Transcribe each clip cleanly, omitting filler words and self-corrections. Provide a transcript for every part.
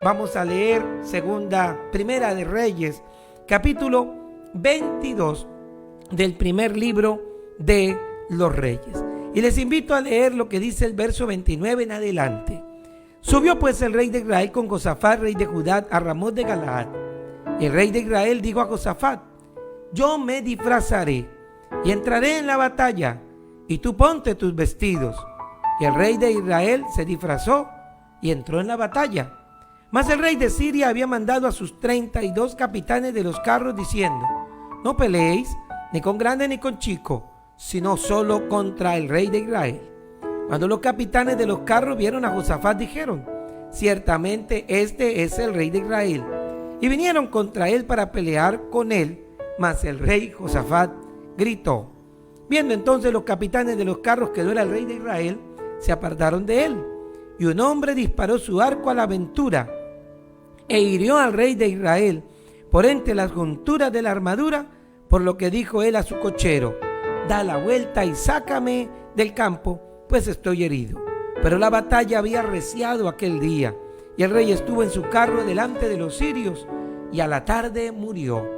Vamos a leer Primera de Reyes, capítulo 22 del primer libro de los Reyes. Y les invito a leer lo que dice el verso 29 en adelante. Subió pues el rey de Israel con Josafat, rey de Judá, a Ramot de Galaad. Y el rey de Israel dijo a Josafat: yo me disfrazaré y entraré en la batalla, y tú ponte tus vestidos. Y el rey de Israel se disfrazó y entró en la batalla. Mas el rey de Siria había mandado a sus 32 capitanes de los carros diciendo: no peleéis ni con grande ni con chico, sino solo contra el rey de Israel. Cuando los capitanes de los carros vieron a Josafat, dijeron: ciertamente este es el rey de Israel. Y vinieron contra él para pelear con él, mas el rey Josafat gritó. Viendo entonces los capitanes de los carros que no era el rey de Israel, se apartaron de él. Y un hombre disparó su arco a la aventura e hirió al rey de Israel por entre las junturas de la armadura, por lo que dijo él a su cochero: da la vuelta y sácame del campo, pues estoy herido. Pero la batalla había arreciado aquel día, y el rey estuvo en su carro delante de los sirios, y a la tarde murió,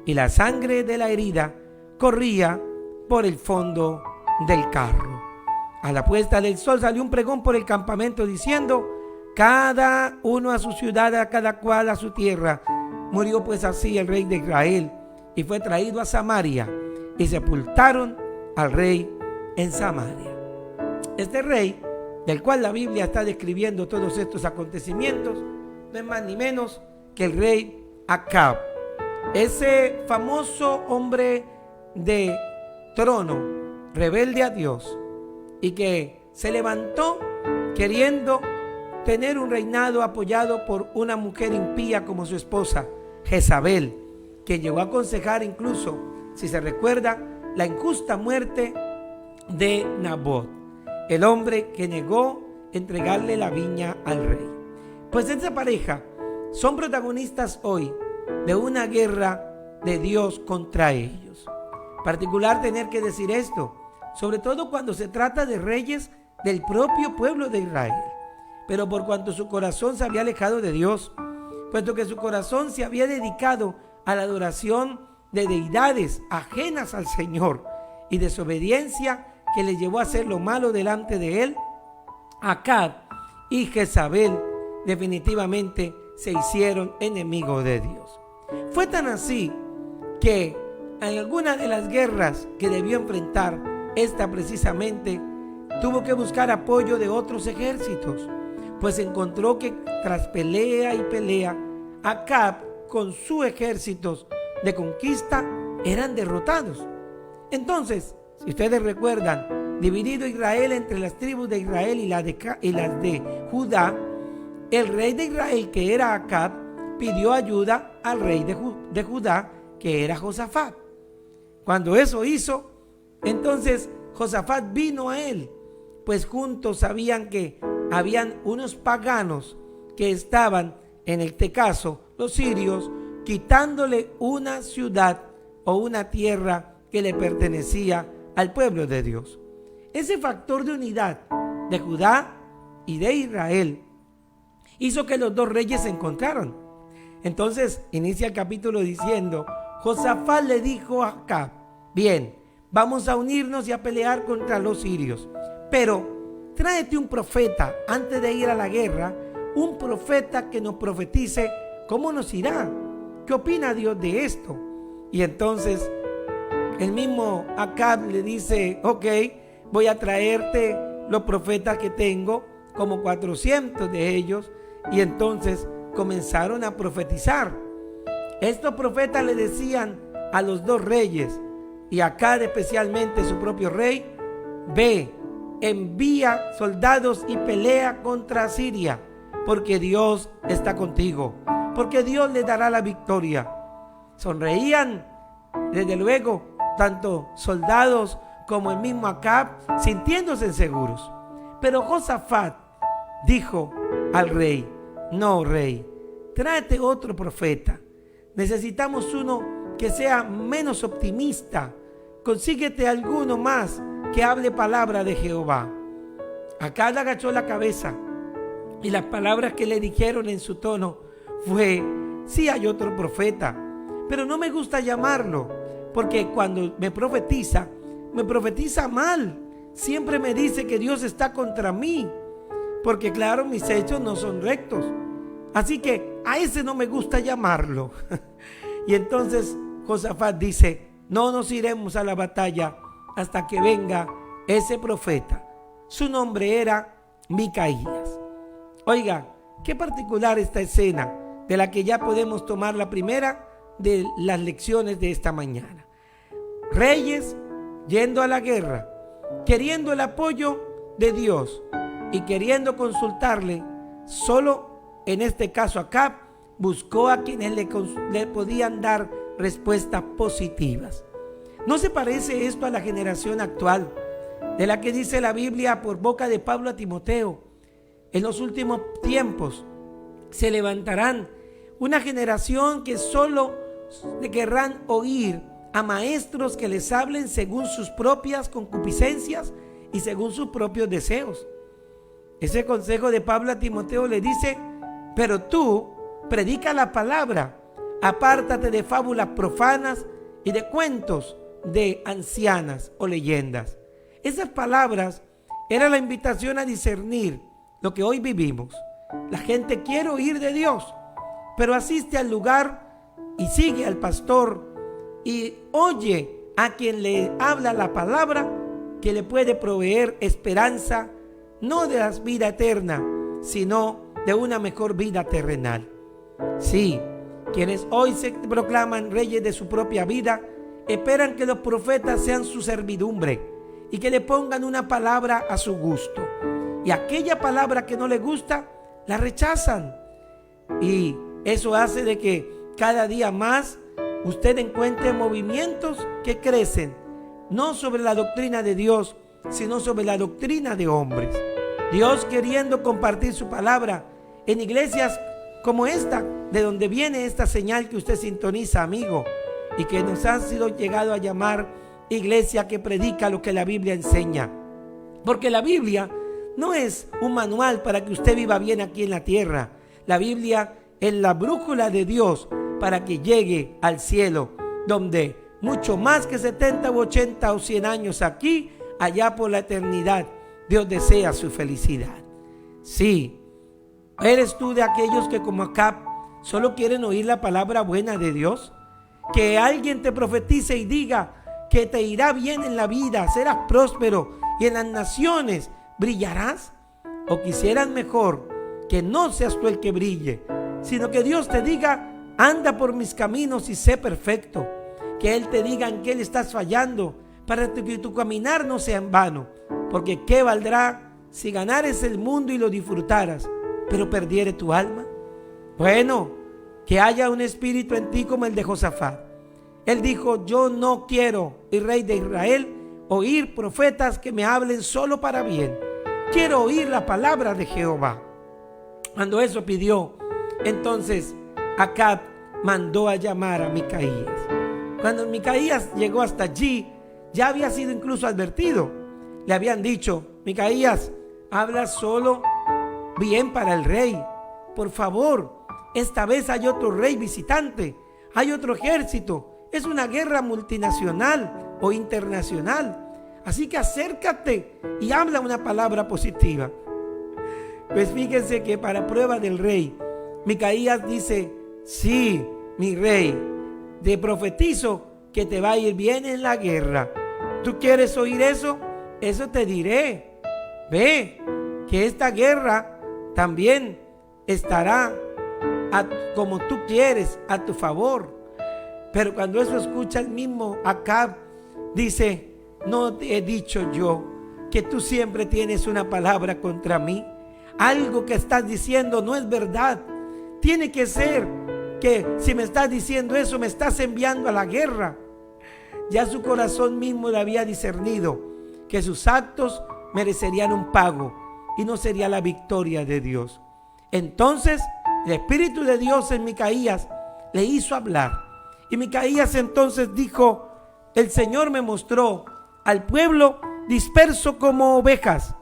y la sangre de la herida corría por el fondo del carro. A la puesta del sol salió un pregón por el campamento diciendo: cada uno a su ciudad, a cada cual a su tierra. Murió pues así el rey de Israel, y fue traído a Samaria, y sepultaron al rey en Samaria. Este rey, del cual la Biblia está describiendo todos estos acontecimientos, no es más ni menos que el rey Acab, ese famoso hombre de trono, rebelde a Dios, y que se levantó queriendo tener un reinado apoyado por una mujer impía como su esposa, Jezabel, que llegó a aconsejar incluso, si se recuerda, la injusta muerte de Nabot, el hombre que negó entregarle la viña al rey. Pues esa pareja son protagonistas hoy de una guerra de Dios contra ellos. Particular tener que decir esto, sobre todo cuando se trata de reyes del propio pueblo de Israel. Pero por cuanto su corazón se había alejado de Dios, puesto que su corazón se había dedicado a la adoración de deidades ajenas al Señor y desobediencia que le llevó a hacer lo malo delante de él, Acab y Jezabel definitivamente se hicieron enemigos de Dios. Fue tan así que en alguna de las guerras que debió enfrentar, esta precisamente tuvo que buscar apoyo de otros ejércitos, pues encontró que tras pelea y pelea, Acab con sus ejércitos de conquista eran derrotados. Entonces, si ustedes recuerdan, dividido Israel entre las tribus de Israel y las de Judá, el rey de Israel, que era Acab, pidió ayuda al rey de Judá, que era Josafat. Cuando eso hizo, entonces Josafat vino a él, pues juntos sabían que habían unos paganos que estaban, en este caso, los sirios, quitándole una ciudad o una tierra que le pertenecía al pueblo de Dios. Ese factor de unidad de Judá y de Israel hizo que los dos reyes se encontraron. Entonces inicia el capítulo diciendo: Josafat le dijo a Acab: bien, vamos a unirnos y a pelear contra los sirios, pero tráete un profeta antes de ir a la guerra, un profeta que nos profetice cómo nos irá. ¿Qué opina Dios de esto? Y entonces el mismo Acab le dice: ok, voy a traerte los profetas que tengo, como 400 de ellos. Y entonces comenzaron a profetizar. Estos profetas le decían a los dos reyes, y a Acab especialmente su propio rey: ve, envía soldados y pelea contra Siria, porque Dios está contigo, porque Dios le dará la victoria. Sonreían, desde luego, tanto soldados como el mismo Acab, sintiéndose seguros. Pero Josafat dijo al rey: no, rey, tráete otro profeta. Necesitamos uno que sea menos optimista. Consíguete alguno más que hable palabra de Jehová. Acab agachó la cabeza Y las palabras que le dijeron en su tono fue: sí hay otro profeta, pero no me gusta llamarlo, porque cuando me profetiza mal. Siempre me dice que Dios está contra mí, porque claro, mis hechos no son rectos. Así que a ese no me gusta llamarlo. Y entonces Josafat dice: no nos iremos a la batalla hasta que venga ese profeta. Su nombre era Micaías. Oiga, qué particular esta escena, de la que ya podemos tomar la primera de las lecciones de esta mañana. Reyes yendo a la guerra, queriendo el apoyo de Dios y queriendo consultarle. Solo en este caso Acab buscó a quienes le podían dar respuestas positivas. ¿No se parece esto a la generación actual, de la que dice la Biblia por boca de Pablo a Timoteo? En los últimos tiempos se levantarán una generación que solo querrán oír a maestros que les hablen según sus propias concupiscencias y según sus propios deseos. Ese consejo de Pablo a Timoteo le dice: pero tú predica la palabra, apártate de fábulas profanas y de cuentos de ancianas o leyendas. Esas palabras eran la invitación a discernir lo que hoy vivimos. La gente quiere oír de Dios, pero asiste al lugar y sigue al pastor y oye a quien le habla la palabra que le puede proveer esperanza, no de la vida eterna, sino de una mejor vida terrenal. Sí, quienes hoy se proclaman reyes de su propia vida, esperan que los profetas sean su servidumbre y que le pongan una palabra a su gusto. Y aquella palabra que no le gusta, la rechazan. Y eso hace de que cada día más usted encuentre movimientos que crecen, no sobre la doctrina de Dios, sino sobre la doctrina de hombres. Dios queriendo compartir su palabra en iglesias como esta, de donde viene esta señal que usted sintoniza, amigo, y que nos han sido llegado a llamar iglesia que predica lo que la Biblia enseña. Porque la Biblia no es un manual para que usted viva bien aquí en la tierra. La Biblia es la brújula de Dios para que llegue al cielo, donde mucho más que 70 u 80 o 100 años aquí, allá por la eternidad, Dios desea su felicidad. Sí, ¿eres tú de aquellos que como Acab solo quieren oír la palabra buena de Dios? Que alguien te profetice y diga que te irá bien en la vida, serás próspero y en las naciones brillarás. ¿O quisieras mejor que no seas tú el que brille, sino que Dios te diga: anda por mis caminos y sé perfecto? Que Él te diga en qué le estás fallando, para que tu caminar no sea en vano. Porque ¿qué valdrá si ganares el mundo y lo disfrutaras, pero perdiere tu alma? Bueno, que haya un espíritu en ti como el de Josafat. Él dijo: yo no quiero, el rey de Israel, oír profetas que me hablen solo para bien. Quiero oír la palabra de Jehová. Cuando eso pidió, entonces Acab mandó a llamar a Micaías. Cuando Micaías llegó hasta allí, ya había sido incluso advertido. Le habían dicho: Micaías, habla solo bien para el rey. Por favor, esta vez hay otro rey visitante, hay otro ejército. Es una guerra multinacional o internacional. Así que acércate y habla una palabra positiva. Pues fíjense que para prueba del rey, Micaías dice: sí, mi rey, te profetizo que te va a ir bien en la guerra. ¿Tú quieres oír eso? Eso te diré. Ve que esta guerra también estará como tú quieres, a tu favor. Pero cuando eso escucha el mismo Acab, dice: ¿no te he dicho yo que tú siempre tienes una palabra contra mí? Algo que estás diciendo no es verdad. Tiene que ser que si me estás diciendo eso, me estás enviando a la guerra. Ya su corazón mismo le había discernido que sus actos merecerían un pago y no sería la victoria de Dios. Entonces el Espíritu de Dios en Micaías le hizo hablar. Y Micaías entonces dijo: el Señor me mostró al pueblo disperso como ovejas,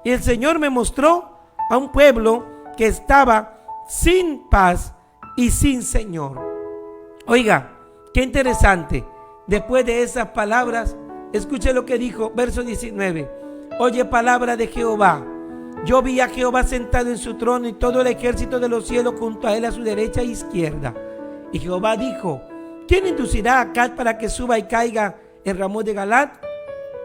y el Señor me mostró a un pueblo que estaba sin paz y sin Señor. Oiga, qué interesante. Después de esas palabras, escuche lo que dijo, verso 19. Oye palabra de Jehová. Yo vi a Jehová sentado en su trono y todo el ejército de los cielos junto a él a su derecha e izquierda. Y Jehová dijo: ¿quién inducirá a Acab para que suba y caiga en Ramón de Galaad?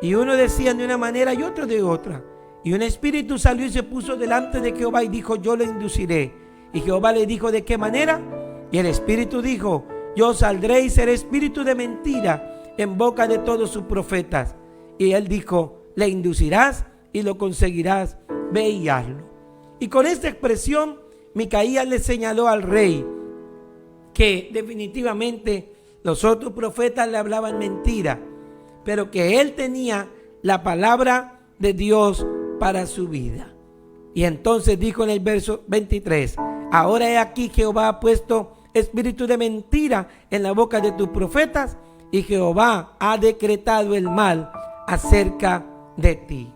Y uno decía de una manera y otro de otra. Y un espíritu salió y se puso delante de Jehová y dijo: yo le induciré. Y Jehová le dijo: ¿de qué manera? Y el espíritu dijo: yo saldré y seré espíritu de mentira en boca de todos sus profetas. Y él dijo: le inducirás y lo conseguirás, ve y hazlo. Y con esta expresión Micaías le señaló al rey que definitivamente los otros profetas le hablaban mentira, pero que él tenía la palabra de Dios para su vida. Y entonces dijo en el verso 23: ahora he aquí Jehová ha puesto espíritu de mentira en la boca de tus profetas, y Jehová ha decretado el mal acerca de ti.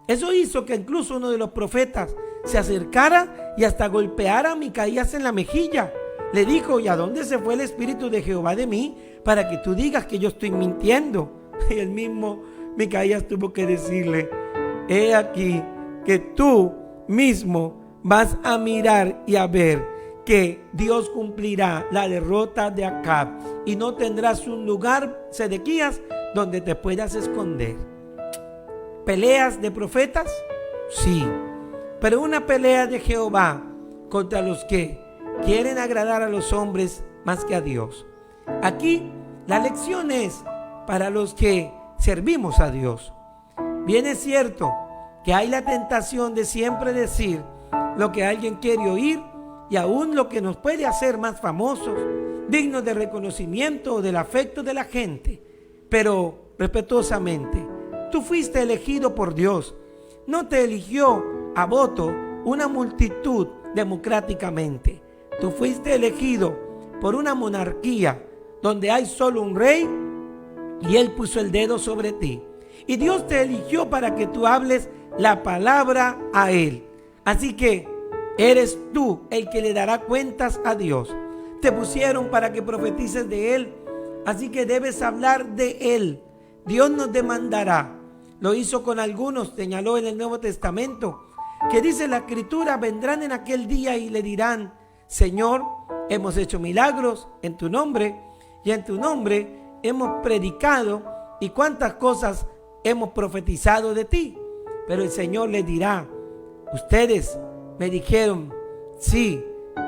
Eso hizo que incluso uno de los profetas se acercara y hasta golpeara a Micaías en la mejilla. Le dijo: ¿y a dónde se fue el espíritu de Jehová de mí para que tú digas que yo estoy mintiendo? Y el mismo Micaías tuvo que decirle: he aquí que tú mismo vas a mirar y a ver que Dios cumplirá la derrota de Acab y no tendrás un lugar, Sedequías, donde te puedas esconder. ¿Peleas de profetas? Sí, pero una pelea de Jehová contra los que quieren agradar a los hombres más que a Dios. Aquí la lección es para los que servimos a Dios. Bien es cierto que hay la tentación de siempre decir lo que alguien quiere oír y aún lo que nos puede hacer más famosos, dignos de reconocimiento o del afecto de la gente. Pero respetuosamente, tú fuiste elegido por Dios. No te eligió a voto una multitud democráticamente. Tú fuiste elegido por una monarquía donde hay solo un rey y él puso el dedo sobre ti. Y Dios te eligió para que tú hables la palabra a él. Así que eres tú el que le dará cuentas a Dios. Te pusieron para que profetices de él, así que debes hablar de él. Dios nos demandará. Lo hizo con algunos, señaló en el Nuevo Testamento, que dice la Escritura: vendrán en aquel día y le dirán: Señor, hemos hecho milagros en tu nombre, y en tu nombre hemos predicado, y cuántas cosas hemos profetizado de ti. Pero el Señor les dirá: ustedes me dijeron, sí,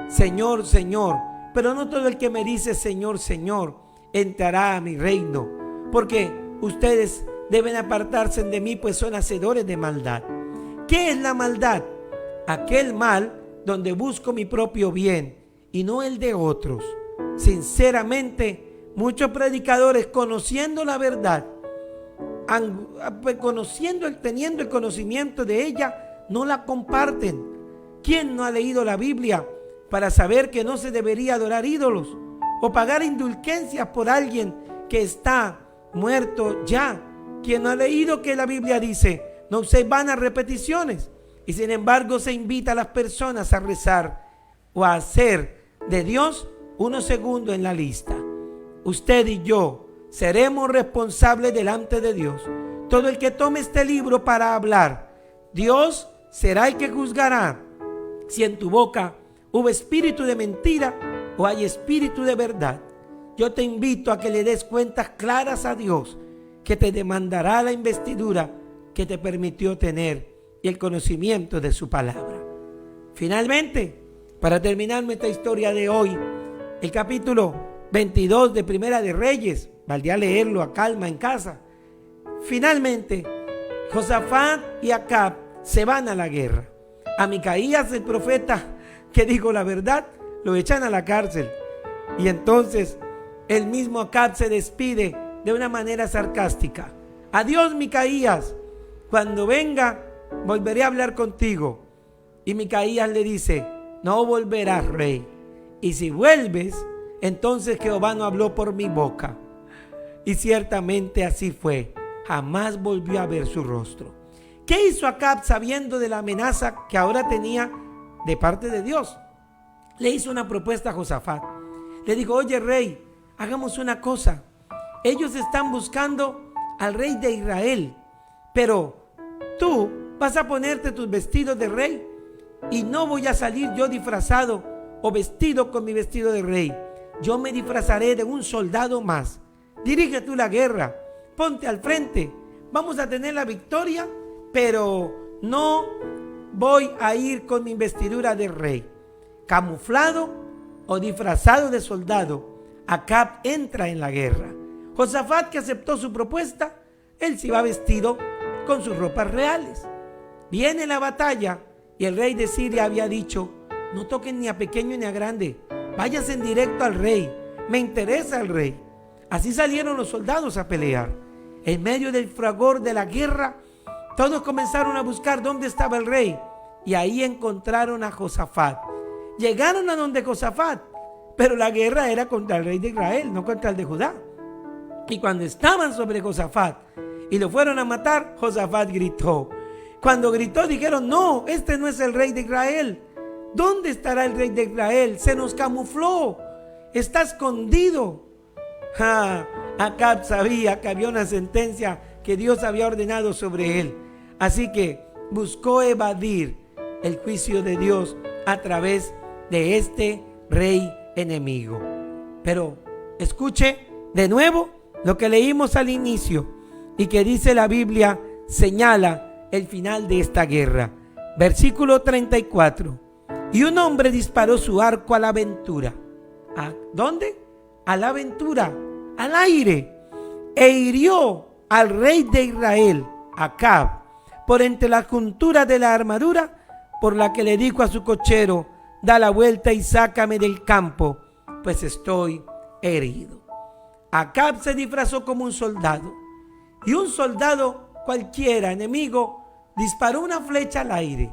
Señor, Señor, pero no todo el que me dice Señor, Señor, entrará a mi reino, porque ustedes deben apartarse de mí, pues son hacedores de maldad. ¿Qué es la maldad? Aquel mal donde busco mi propio bien y no el de otros. Sinceramente, muchos predicadores, conociendo la verdad, teniendo el conocimiento de ella, no la comparten. ¿Quién no ha leído la Biblia para saber que no se debería adorar ídolos o pagar indulgencias por alguien que está muerto ya? ¿Quién no ha leído que la Biblia dice: no uséis vanas repeticiones? Y sin embargo se invita a las personas a rezar o a hacer de Dios unos segundos en la lista. Usted y yo seremos responsables delante de Dios. Todo el que tome este libro para hablar, Dios será el que juzgará si en tu boca hubo espíritu de mentira o hay espíritu de verdad. Yo te invito a que le des cuentas claras a Dios, que te demandará la investidura que te permitió tener y el conocimiento de su palabra. Finalmente, para terminar nuestra historia de hoy, el capítulo 22 de Primera de Reyes, valdría leerlo a calma en casa. Finalmente, Josafat y Acab se van a la guerra. A Micaías, el profeta que dijo la verdad, lo echan a la cárcel. Y entonces el mismo Acab se despide de una manera sarcástica: adiós, Micaías, cuando venga volveré a hablar contigo. Y Micaías le dice: no volverás, rey, y si vuelves, entonces Jehová no habló por mi boca. Y ciertamente así fue. Jamás volvió a ver su rostro. ¿Qué hizo Acab sabiendo de la amenaza que ahora tenía de parte de Dios, le hizo una propuesta a Josafat. Le dijo: oye, rey, hagamos una cosa. Ellos están buscando al rey de Israel, pero tú vas a ponerte tus vestidos de rey y no voy a salir yo disfrazado o vestido con mi vestido de rey. Yo me disfrazaré de un soldado más. Dirige tú la guerra, ponte al frente, vamos a tener la victoria, pero no voy a ir con mi vestidura de rey. Camuflado o disfrazado de soldado, Acab entra en la guerra. Josafat, que aceptó su propuesta, él se iba vestido con sus ropas reales. Viene la batalla y el rey de Siria había dicho: no toquen ni a pequeño ni a grande, váyanse en directo al rey, me interesa el rey. Así salieron los soldados a pelear. En medio del fragor de la guerra, todos comenzaron a buscar dónde estaba el rey, y ahí encontraron a Josafat. Llegaron a donde Josafat, pero la guerra era contra el rey de Israel, no contra el de Judá. Y cuando estaban sobre Josafat y lo fueron a matar, Josafat gritó. Cuando gritó, dijeron: no, este no es el rey de Israel. ¿Dónde estará el rey de Israel? Se nos camufló, está escondido. Acab sabía que había una sentencia que Dios había ordenado sobre él, así que buscó evadir el juicio de Dios a través de este rey enemigo. Pero escuche de nuevo lo que leímos al inicio y que dice la Biblia, señala el final de esta guerra. Versículo 34. Y un hombre disparó su arco a la aventura. ¿A dónde? A la aventura, al aire, e hirió al rey de Israel, Acab, por entre la juntura de la armadura, por la que le dijo a su cochero: da la vuelta y sácame del campo, pues estoy herido. Acab se disfrazó como un soldado, y un soldado cualquiera, enemigo, disparó una flecha al aire,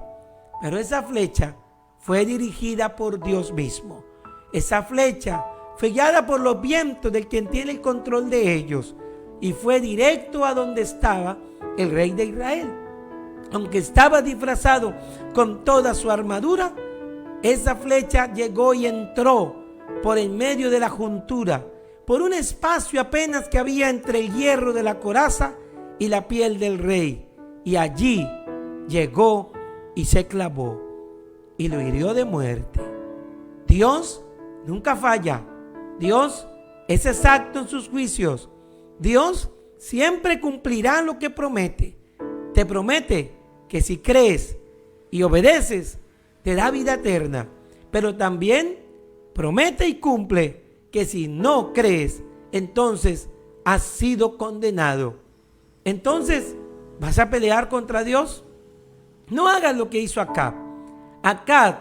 pero esa flecha fue dirigida por Dios mismo. Esa flecha fue guiada por los vientos del quien tiene el control de ellos, y fue directo a donde estaba el rey de Israel. Aunque estaba disfrazado con toda su armadura, esa flecha llegó y entró por en medio de la juntura, por un espacio apenas que había entre el hierro de la coraza y la piel del rey, y allí llegó y se clavó y lo hirió de muerte. Dios nunca falla. Dios es exacto en sus juicios. Dios siempre cumplirá lo que promete. Te promete que si crees y obedeces, te da vida eterna. Pero también promete y cumple que si no crees, entonces has sido condenado. Entonces, ¿vas a pelear contra Dios? No hagas lo que hizo Acab. Acab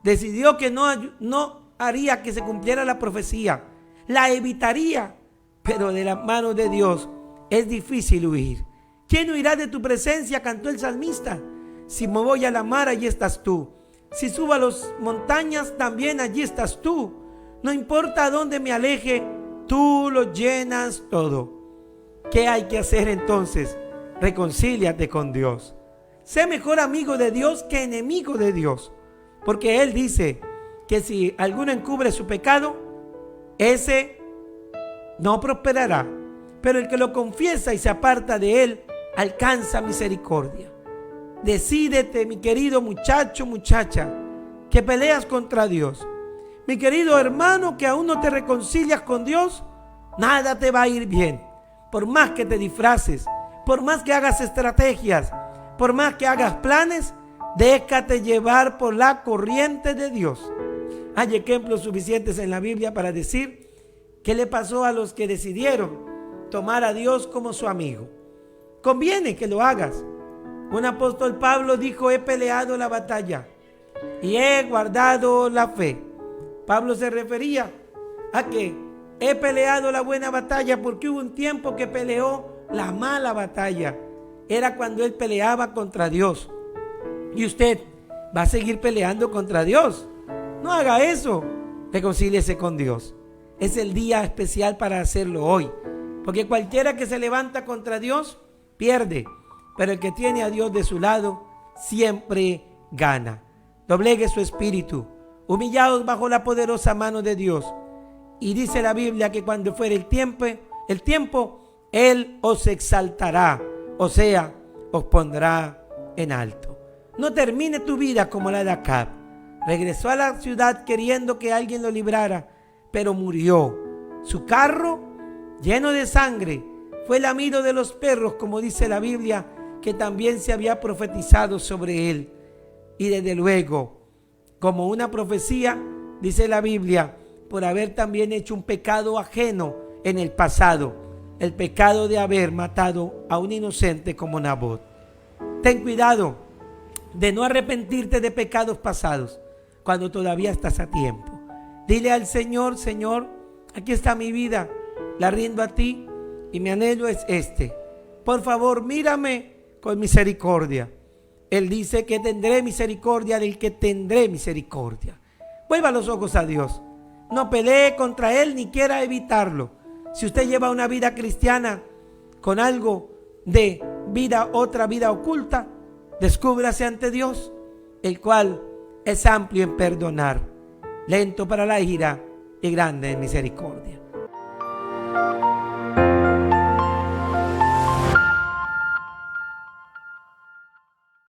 decidió que no haría que se cumpliera la profecía, la evitaría, pero de las manos de Dios es difícil huir. ¿Quién huirá de tu presencia?, cantó el salmista. Si me voy a la mar, allí estás tú. Si subo a las montañas, también allí estás tú. No importa a dónde me aleje, tú lo llenas todo. ¿Qué hay que hacer entonces? Reconcíliate con Dios. Sé mejor amigo de Dios que enemigo de Dios, porque Él dice que si alguno encubre su pecado, ese no prosperará, pero el que lo confiesa y se aparta de él alcanza misericordia. Decídete, mi querido muchacho, muchacha, que peleas contra Dios. Mi querido hermano, que aún no te reconcilias con Dios, nada te va a ir bien. Por más que te disfraces, por más que hagas estrategias, por más que hagas planes, déjate llevar por la corriente de Dios. Hay ejemplos suficientes en la Biblia para decir qué le pasó a los que decidieron tomar a Dios como su amigo. Conviene que lo hagas. Un apóstol Pablo dijo: he peleado la batalla y he guardado la fe. Pablo se refería a que he peleado la buena batalla porque hubo un tiempo que peleó la mala batalla. Era cuando él peleaba contra Dios. Y usted va a seguir peleando contra Dios. No haga eso. Reconcíliese con Dios. Es el día especial para hacerlo hoy, porque cualquiera que se levanta contra Dios pierde, pero el que tiene a Dios de su lado siempre gana. doblegue su espíritu, humillaos bajo la poderosa mano de Dios. Y dice la Biblia que cuando fuere el tiempo, Él os exaltará, o sea, os pondrá en alto. No termine tu vida como la de Acab. Regresó a la ciudad queriendo que alguien lo librara, pero murió. Su carro, lleno de sangre, fue lamido de los perros, como dice la Biblia, que también se había profetizado sobre él. Y desde luego, como una profecía, dice la Biblia, por haber también hecho un pecado ajeno en el pasado, el pecado de haber matado a un inocente como Nabot. Ten cuidado de no arrepentirte de pecados pasados cuando todavía estás a tiempo. Dile al Señor: Señor, aquí está mi vida, la rindo a ti y mi anhelo es este. Por favor, mírame con misericordia. Él dice que tendré misericordia del que tendré misericordia. Vuelva los ojos a Dios. No pelee contra Él ni quiera evitarlo. Si usted lleva una vida cristiana con algo de vida, otra vida oculta, descúbrase ante Dios, el cual es amplio en perdonar, lento para la ira y grande en misericordia.